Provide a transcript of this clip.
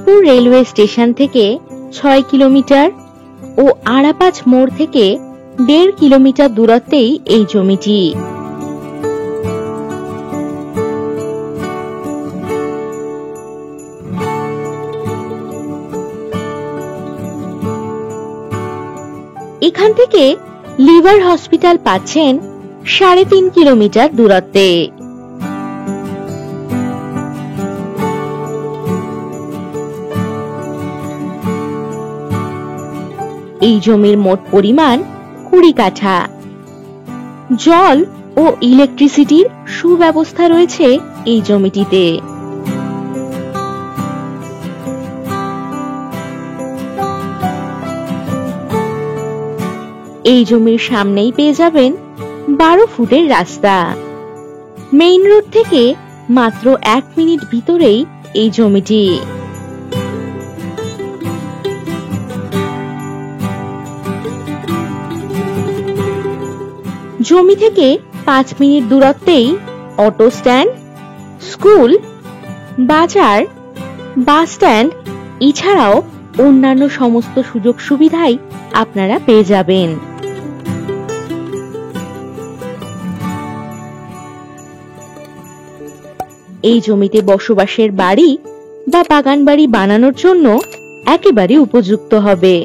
Bolpur railway station থেকে 6 kilometre ও আড়াপাঁচ মোড় থেকে 1.5 কিলোমিটার দূরত্বেই এই জমিটি। এখান থেকে লিভার হসপিটাল পাচ্ছেন 3.5 কিলোমিটার দূরত্বে। এই জমির মোট পরিমাণ 20 কাঠা। জল ও ইলেকট্রিসিটির সুব্যবস্থা রয়েছে এই জমিটিতে। এই জমির সামনেই পেয়ে যাবেন 12 ফুটের রাস্তা। মেইন রোড থেকে মাত্র 1 মিনিট ভিতরেই এই জমিটি। জমি থেকে 5 মিনিট দূরত্বেই অটো স্ট্যান্ড, স্কুল, বাজার, বাস স্ট্যান্ড এছাড়াও অন্যান্য সমস্ত সুযোগ সুবিধাই আপনারা পেয়ে যাবেন। এই জমিতে বসবাসের বাড়ি বা বাগান বাড়ি বানানোর জন্য একেবারে উপযুক্ত হবে।